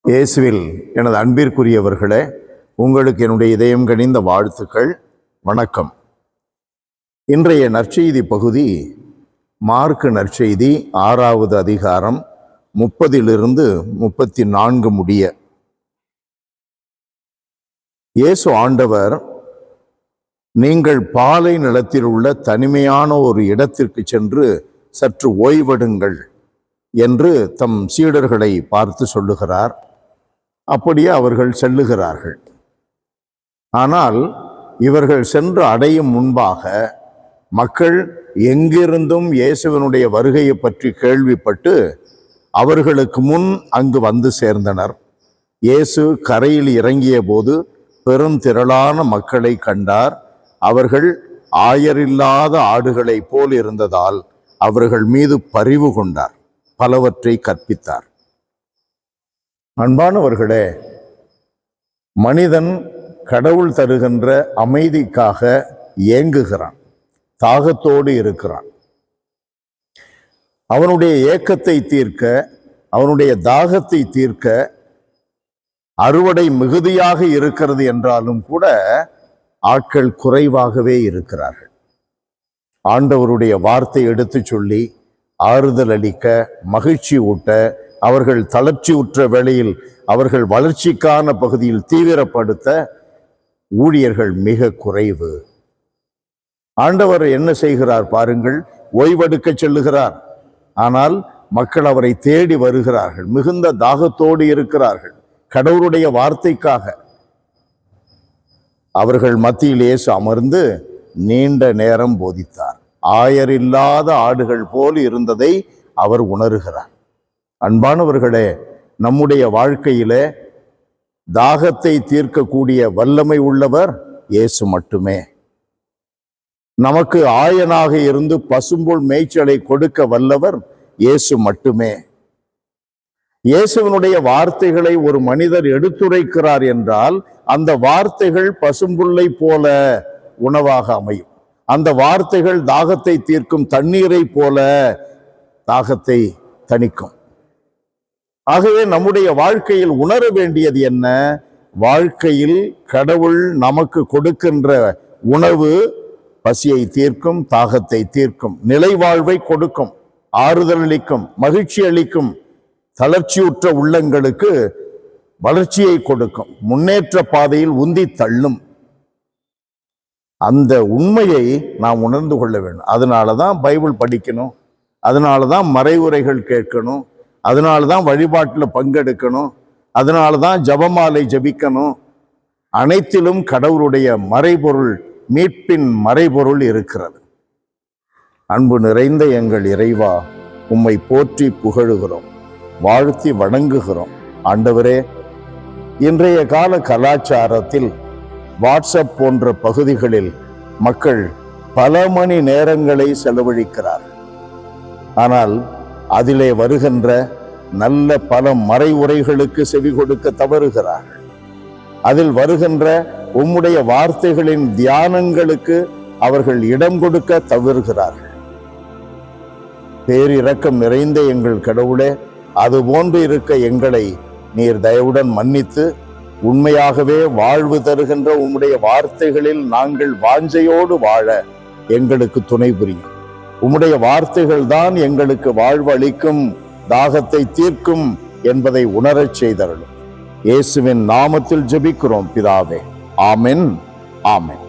இயேசுவில் எனது அன்பிற்குரியவர்களே, உங்களுக்கு என்னுடைய இதயம் கனிந்த வாழ்த்துக்கள். வணக்கம். இன்றைய நற்செய்தி பகுதி மார்க்கு நற்செய்தி 6வது அதிகாரம் 30 34 முடிய. இயேசு ஆண்டவர், நீங்கள் பாலை நிலத்தில் உள்ள தனிமையான ஒரு இடத்திற்கு சென்று சற்று ஓய்வெடுங்கள் என்று தம் சீடர்களை பார்த்து சொல்லுகிறார். அப்படியே அவர்கள் செல்லுகிறார்கள். ஆனால் இவர்கள் சென்று அடையும் முன்பாக மக்கள் எங்கிருந்தும் இயேசுவினுடைய வருகையை பற்றி கேள்விப்பட்டு அவர்களுக்கு முன் அங்கு வந்து சேர்ந்தனர். இயேசு கரையில் இறங்கிய போது பெருந்திரளான மக்களை கண்டார். அவர்கள் ஆயரில்லாத ஆடுகளைப் போல் இருந்ததால் அவர்கள் மீது பரிவு கொண்டார். பலவற்றை கற்பித்தார். அன்பானவர்களே, மனிதன் கடவுள் தருகின்ற அமைதிக்காக ஏங்குகிறான், தாகத்தோடு இருக்கிறான். அவனுடைய ஏக்கத்தை தீர்க்க, அவனுடைய தாகத்தை தீர்க்க அறுவடை மிகுதியாக இருக்கிறது என்றாலும் கூட ஆட்கள் குறைவாகவே இருக்கிறார்கள். ஆண்டவருடைய வார்த்தை எடுத்து சொல்லி ஆறுதல் அளிக்க, மகிழ்ச்சி ஊட்ட, அவர்கள் தளர்ச்சியுற்ற வேளையில் அவர்கள் வளர்ச்சிக்கான பகுதியில் தீவிரப்படுத்த ஊழியர்கள் மிக குறைவு. ஆண்டவர் என்ன செய்கிறார் பாருங்கள், ஓய்வெடுக்க செல்லுகிறார். ஆனால் மக்கள் அவரை தேடி வருகிறார்கள், மிகுந்த தாகத்தோடு இருக்கிறார்கள் கடவுளுடைய வார்த்தைக்காக. அவர்கள் மத்தியில் இயேசு அமர்ந்து நீண்ட நேரம் போதித்தார். ஆயரில்லாத ஆடுகள் போல் இருந்ததை அவர் உணர்கிறார். அன்பானவர்களே, நம்முடைய வாழ்க்கையிலே தாகத்தை தீர்க்கக்கூடிய வல்லமை உள்ளவர் இயேசு மட்டுமே. நமக்கு ஆயனாக இருந்து பசும்புல் மேய்ச்சலை கொடுக்க வல்லவர் இயேசு மட்டுமே. இயேசுவினுடைய வார்த்தைகளை ஒரு மனிதர் எடுத்துரைக்கிறார் என்றால் அந்த வார்த்தைகள் பசும்புல்லை போல உணவாக அமையும். அந்த வார்த்தைகள் தாகத்தை தீர்க்கும் தண்ணீரை போல தாகத்தை தணிக்கும். ஆகவே நம்முடைய வாழ்க்கையில் உணர வேண்டியது என்ன? வாழ்க்கையில் கடவுள் நமக்கு கொடுக்கின்ற உணவு பசியை தீர்க்கும், தாகத்தை தீர்க்கும், நிலை வாழ்வை கொடுக்கும், ஆறுதல் அளிக்கும், மகிழ்ச்சி அளிக்கும், தளர்ச்சியுற்ற உள்ளங்களுக்கு வளர்ச்சியை கொடுக்கும், முன்னேற்ற பாதையில் உந்தி தள்ளும். அந்த உண்மையை நாம் உணர்ந்து கொள்ள வேண்டும். அதனாலதான் பைபிள் படிக்கணும், அதனாலதான் மறைவுரைகள் கேட்கணும், அதனாலதான் வழிபாட்டில் பங்கெடுக்கணும், அதனாலதான் ஜபமாலை ஜபிக்கணும். அனைத்திலும் கடவுளுடைய மறைபொருள், மீட்பின் மறைபொருள் இருக்கிறது. அன்பு நிறைந்த எங்கள் இறைவா, உம்மை போற்றி புகழுகிறோம், வாழ்த்தி வணங்குகிறோம். ஆண்டவரே, இன்றைய கால கலாச்சாரத்தில் வாட்ஸ்அப் போன்ற பகுதிகளில் மக்கள் பல மணி நேரங்களை செலவழிக்கிறார்கள். ஆனால் அதிலே வருகின்ற நல்ல பல மறைவுரைகளுக்கு செவி கொடுக்க தவறுகிறார்கள். அதில் வருகின்ற உம்முடைய வார்த்தைகளின் தியானங்களுக்கு அவர்கள் இடம் கொடுக்க தவறுகிறார்கள். பேரிரக்கம் நிறைந்த எங்கள் கடவுளே, அதுபோன்று இருக்க எங்களை நீர் தயவுடன் மன்னித்து உண்மையாகவே வாழ்வு தருகின்ற உம்முடைய வார்த்தைகளில் நாங்கள் வாஞ்சையோடு வாழ எங்களுக்கு துணை புரியும். உம்முடைய வார்த்தைகள் தான் எங்களுக்கு வாழ்வு அளிக்கும், தாகத்தை தீர்க்கும் என்பதை உணரச் செய்தருளும். இயேசுவின் நாமத்தில் ஜெபிக்கிறோம் பிதாவே. ஆமென், ஆமென்.